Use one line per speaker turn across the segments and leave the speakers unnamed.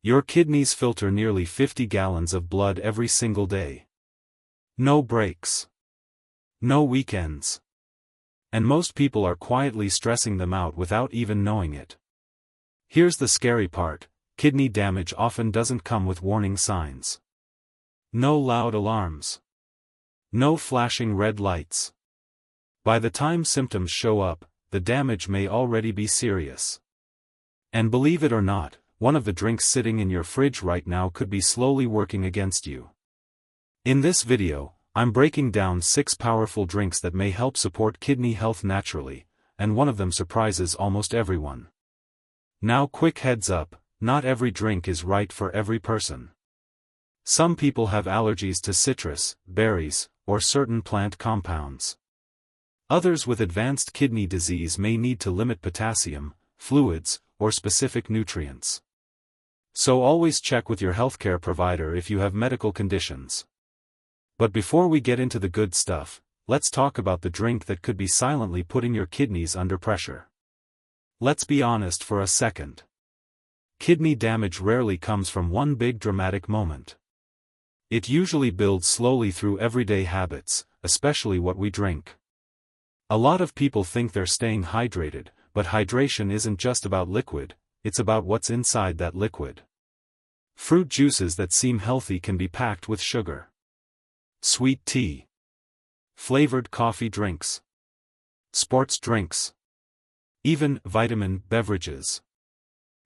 Your kidneys filter nearly 50 gallons of blood every single day. No breaks. No weekends. And most people are quietly stressing them out without even knowing it. Here's the scary part: kidney damage often doesn't come with warning signs. No loud alarms. No flashing red lights. By the time symptoms show up, the damage may already be serious. And believe it or not, one of the drinks sitting in your fridge right now could be slowly working against you. In this video, I'm breaking down 6 powerful drinks that may help support kidney health naturally, and one of them surprises almost everyone. Now, quick heads up, not every drink is right for every person. Some people have allergies to citrus, berries, or certain plant compounds. Others with advanced kidney disease may need to limit potassium, fluids, or specific nutrients. So always check with your healthcare provider if you have medical conditions. But before we get into the good stuff, let's talk about the drink that could be silently putting your kidneys under pressure. Let's be honest for a second. Kidney damage rarely comes from one big dramatic moment. It usually builds slowly through everyday habits, especially what we drink. A lot of people think they're staying hydrated, but hydration isn't just about liquid, it's about what's inside that liquid. Fruit juices that seem healthy can be packed with sugar. Sweet tea. Flavored coffee drinks. Sports drinks. Even vitamin beverages.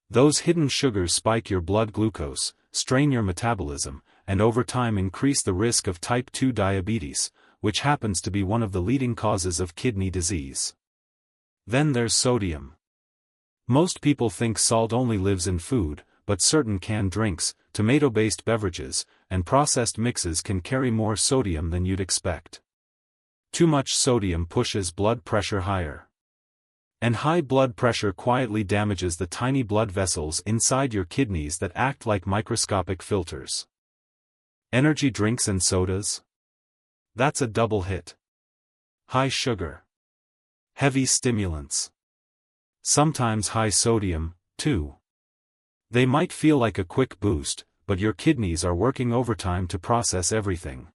Those hidden sugars spike your blood glucose, strain your metabolism, and over time increase the risk of type 2 diabetes, which happens to be one of the leading causes of kidney disease. Then there's sodium. Most people think salt only lives in food, but certain canned drinks, tomato-based beverages, and processed mixes can carry more sodium than you'd expect. Too much sodium pushes blood pressure higher. And high blood pressure quietly damages the tiny blood vessels inside your kidneys that act like microscopic filters. Energy drinks and sodas? That's a double hit. High sugar. Heavy stimulants. Sometimes high sodium, too. They might feel like a quick boost, but your kidneys are working overtime to process everything.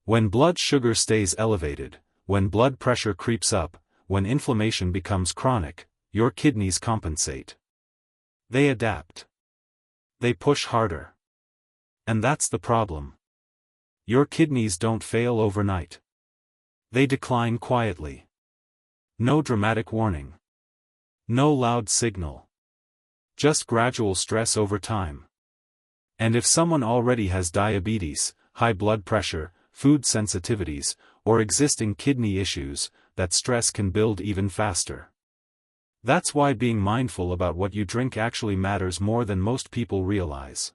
When blood sugar stays elevated, when blood pressure creeps up, when inflammation becomes chronic, your kidneys compensate. They adapt. They push harder. And that's the problem. Your kidneys don't fail overnight. They decline quietly. No dramatic warning. No loud signal. Just gradual stress over time. And if someone already has diabetes, high blood pressure, food sensitivities, or existing kidney issues, that stress can build even faster. That's why being mindful about what you drink actually matters more than most people realize.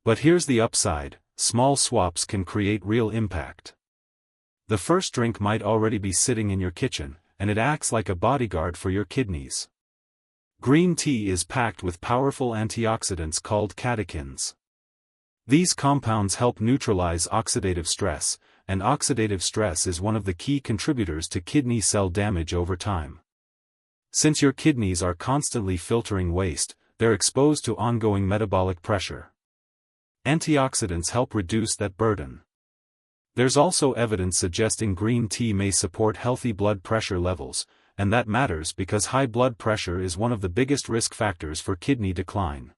But here's the upside: small swaps can create real impact. The first drink might already be sitting in your kitchen, and it acts like a bodyguard for your kidneys. Green tea is packed with powerful antioxidants called catechins. These compounds help neutralize oxidative stress, and oxidative stress is one of the key contributors to kidney cell damage over time. Since your kidneys are constantly filtering waste, they're exposed to ongoing metabolic pressure. Antioxidants help reduce that burden. There's also evidence suggesting green tea may support healthy blood pressure levels, and that matters because high blood pressure is one of the biggest risk factors for kidney decline.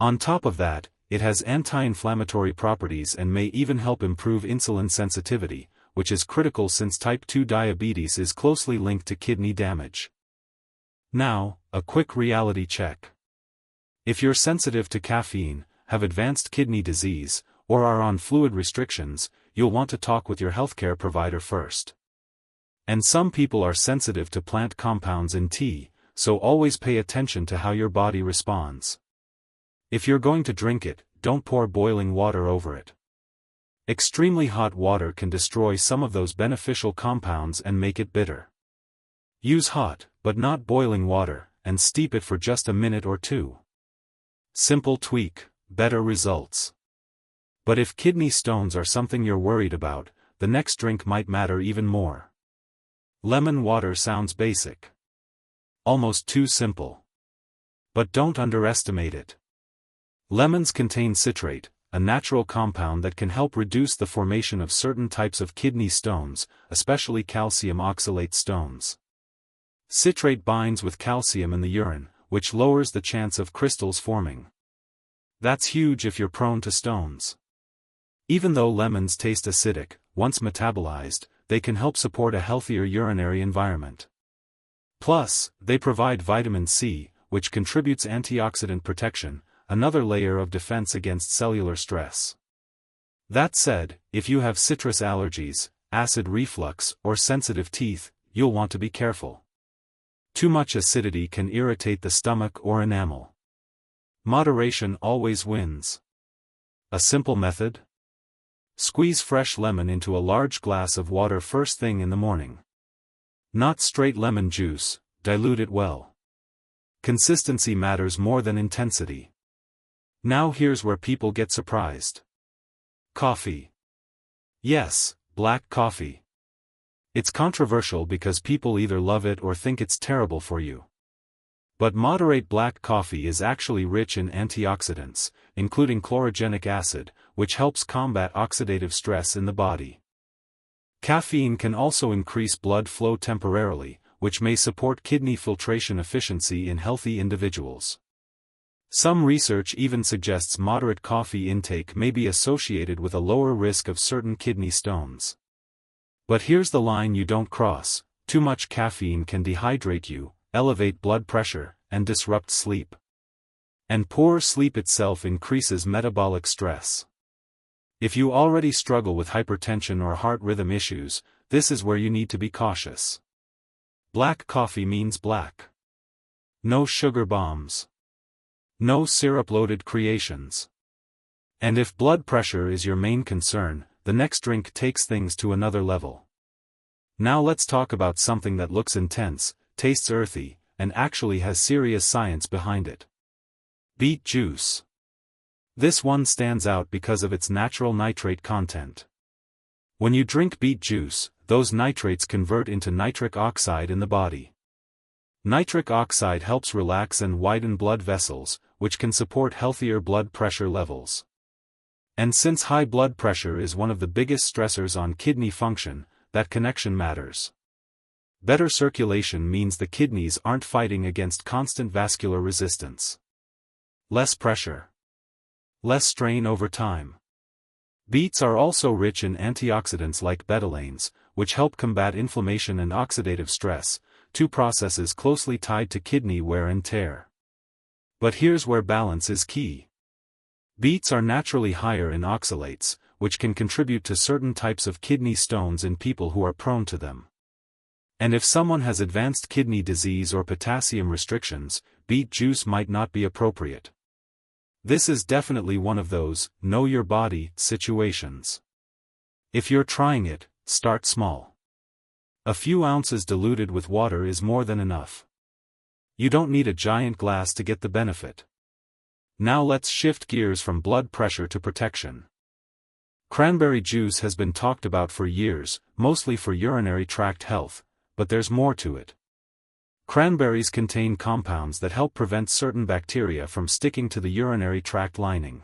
On top of that, it has anti-inflammatory properties and may even help improve insulin sensitivity, which is critical since type 2 diabetes is closely linked to kidney damage. Now, a quick reality check. If you're sensitive to caffeine, have advanced kidney disease, or are on fluid restrictions, you'll want to talk with your healthcare provider first. And some people are sensitive to plant compounds in tea, so always pay attention to how your body responds. If you're going to drink it, don't pour boiling water over it. Extremely hot water can destroy some of those beneficial compounds and make it bitter. Use hot, but not boiling water, and steep it for just a minute or two. Simple tweak, better results. But if kidney stones are something you're worried about, the next drink might matter even more. Lemon water sounds basic. Almost too simple. But don't underestimate it. Lemons contain citrate, a natural compound that can help reduce the formation of certain types of kidney stones, especially calcium oxalate stones. Citrate binds with calcium in the urine, which lowers the chance of crystals forming. That's huge if you're prone to stones. Even though lemons taste acidic, once metabolized, they can help support a healthier urinary environment. Plus, they provide vitamin C, which contributes antioxidant protection, another layer of defense against cellular stress. That said, if you have citrus allergies, acid reflux, or sensitive teeth, you'll want to be careful. Too much acidity can irritate the stomach or enamel. Moderation always wins. A simple method? Squeeze fresh lemon into a large glass of water first thing in the morning. Not straight lemon juice, dilute it well. Consistency matters more than intensity. Now here's where people get surprised. Coffee. Yes, black coffee. It's controversial because people either love it or think it's terrible for you. But moderate black coffee is actually rich in antioxidants, including chlorogenic acid, which helps combat oxidative stress in the body. Caffeine can also increase blood flow temporarily, which may support kidney filtration efficiency in healthy individuals. Some research even suggests moderate coffee intake may be associated with a lower risk of certain kidney stones. But here's the line you don't cross: too much caffeine can dehydrate you, elevate blood pressure, and disrupt sleep. And poor sleep itself increases metabolic stress. If you already struggle with hypertension or heart rhythm issues, this is where you need to be cautious. Black coffee means black. No sugar bombs. No syrup-loaded creations. And if blood pressure is your main concern, the next drink takes things to another level. Now let's talk about something that looks intense, tastes earthy, and actually has serious science behind it. Beet juice. This one stands out because of its natural nitrate content. When you drink beet juice, those nitrates convert into nitric oxide in the body. Nitric oxide helps relax and widen blood vessels, which can support healthier blood pressure levels. And since high blood pressure is one of the biggest stressors on kidney function, that connection matters. Better circulation means the kidneys aren't fighting against constant vascular resistance. Less pressure. Less strain over time. Beets are also rich in antioxidants like betalains, which help combat inflammation and oxidative stress, two processes closely tied to kidney wear and tear. But here's where balance is key. Beets are naturally higher in oxalates, which can contribute to certain types of kidney stones in people who are prone to them. And if someone has advanced kidney disease or potassium restrictions, beet juice might not be appropriate. This is definitely one of those know your body situations. If you're trying it, start small. A few ounces diluted with water is more than enough. You don't need a giant glass to get the benefit. Now let's shift gears from blood pressure to protection. Cranberry juice has been talked about for years, mostly for urinary tract health, but there's more to it. Cranberries contain compounds that help prevent certain bacteria from sticking to the urinary tract lining.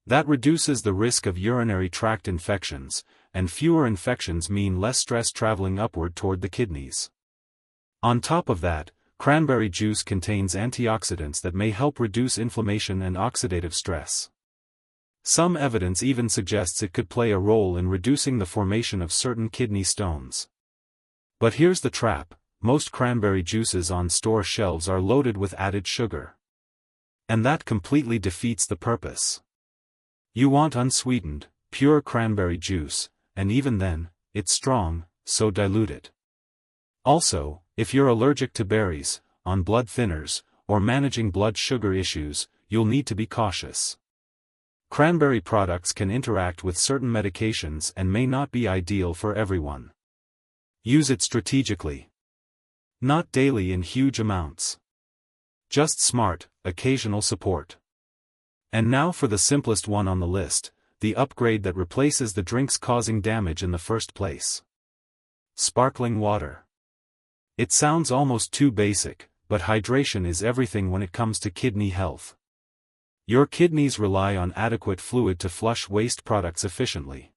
That reduces the risk of urinary tract infections, and fewer infections mean less stress traveling upward toward the kidneys. On top of that, cranberry juice contains antioxidants that may help reduce inflammation and oxidative stress. Some evidence even suggests it could play a role in reducing the formation of certain kidney stones. But here's the trap: most cranberry juices on store shelves are loaded with added sugar. And that completely defeats the purpose. You want unsweetened, pure cranberry juice, and even then, it's strong, so dilute it. Also, if you're allergic to berries, on blood thinners, or managing blood sugar issues, you'll need to be cautious. Cranberry products can interact with certain medications and may not be ideal for everyone. Use it strategically. Not daily in huge amounts. Just smart, occasional support. And now for the simplest one on the list, the upgrade that replaces the drinks causing damage in the first place. Sparkling water. It sounds almost too basic, but hydration is everything when it comes to kidney health. Your kidneys rely on adequate fluid to flush waste products efficiently.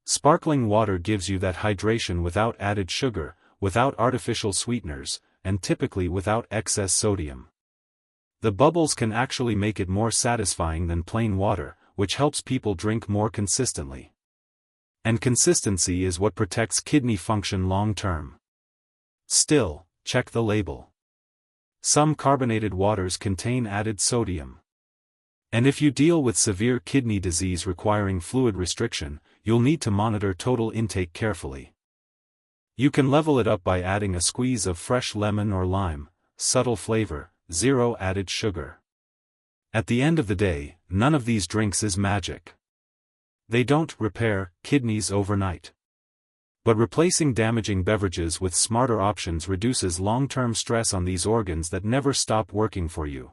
Sparkling water gives you that hydration without added sugar, without artificial sweeteners, and typically without excess sodium. The bubbles can actually make it more satisfying than plain water, which helps people drink more consistently. And consistency is what protects kidney function long term. Still, check the label. Some carbonated waters contain added sodium. And if you deal with severe kidney disease requiring fluid restriction, you'll need to monitor total intake carefully. You can level it up by adding a squeeze of fresh lemon or lime, subtle flavor, zero added sugar. At the end of the day, none of these drinks is magic. They don't repair kidneys overnight. But replacing damaging beverages with smarter options reduces long-term stress on these organs that never stop working for you.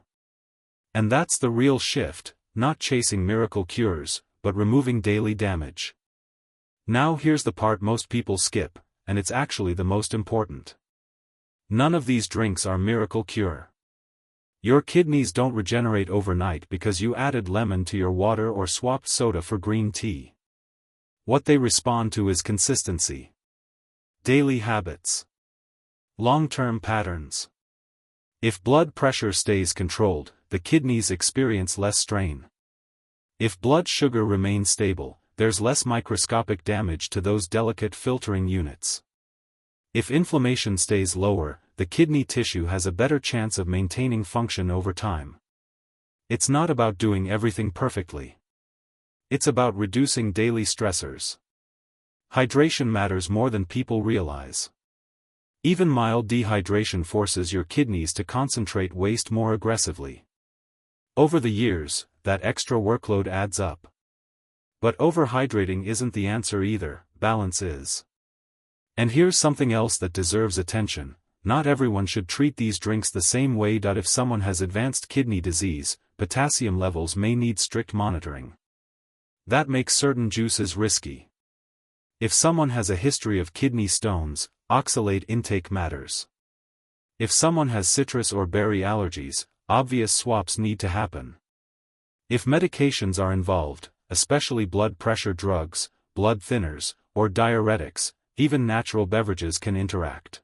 And that's the real shift, not chasing miracle cures, but removing daily damage. Now here's the part most people skip, and it's actually the most important. None of these drinks are miracle cure. Your kidneys don't regenerate overnight because you added lemon to your water or swapped soda for green tea. What they respond to is consistency. Daily habits. Long-term patterns. If blood pressure stays controlled, the kidneys experience less strain. If blood sugar remains stable, there's less microscopic damage to those delicate filtering units. If inflammation stays lower, the kidney tissue has a better chance of maintaining function over time. It's not about doing everything perfectly. It's about reducing daily stressors. Hydration matters more than people realize. Even mild dehydration forces your kidneys to concentrate waste more aggressively. Over the years, that extra workload adds up. But overhydrating isn't the answer either, balance is. And here's something else that deserves attention: not everyone should treat these drinks the same way. If someone has advanced kidney disease, potassium levels may need strict monitoring. That makes certain juices risky. If someone has a history of kidney stones, oxalate intake matters. If someone has citrus or berry allergies, obvious swaps need to happen. If medications are involved, especially blood pressure drugs, blood thinners, or diuretics, even natural beverages can interact.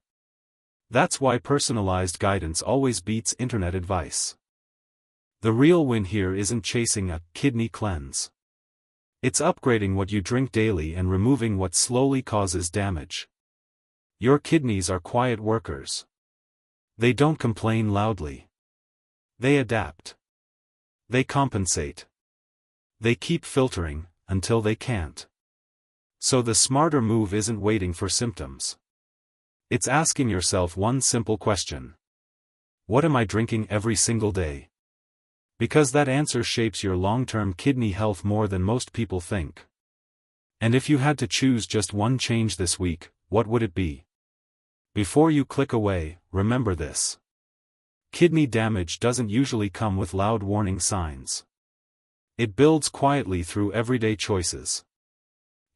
That's why personalized guidance always beats internet advice. The real win here isn't chasing a kidney cleanse. It's upgrading what you drink daily and removing what slowly causes damage. Your kidneys are quiet workers. They don't complain loudly. They adapt. They compensate. They keep filtering, until they can't. So the smarter move isn't waiting for symptoms. It's asking yourself one simple question. What am I drinking every single day? Because that answer shapes your long-term kidney health more than most people think. And if you had to choose just one change this week, what would it be? Before you click away, remember this. Kidney damage doesn't usually come with loud warning signs. It builds quietly through everyday choices.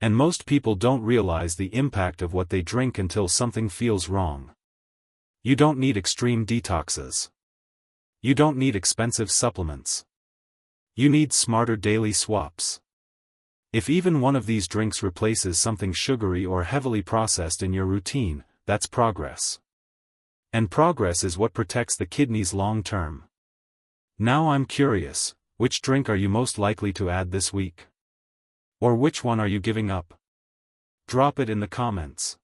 And most people don't realize the impact of what they drink until something feels wrong. You don't need extreme detoxes. You don't need expensive supplements. You need smarter daily swaps. If even one of these drinks replaces something sugary or heavily processed in your routine, that's progress. And progress is what protects the kidneys long term. Now I'm curious, which drink are you most likely to add this week? Or which one are you giving up? Drop it in the comments.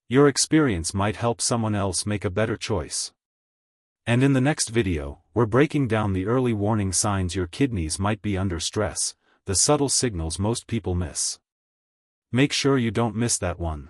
Your experience might help someone else make a better choice. And in the next video, we're breaking down the early warning signs your kidneys might be under stress, the subtle signals most people miss. Make sure you don't miss that one.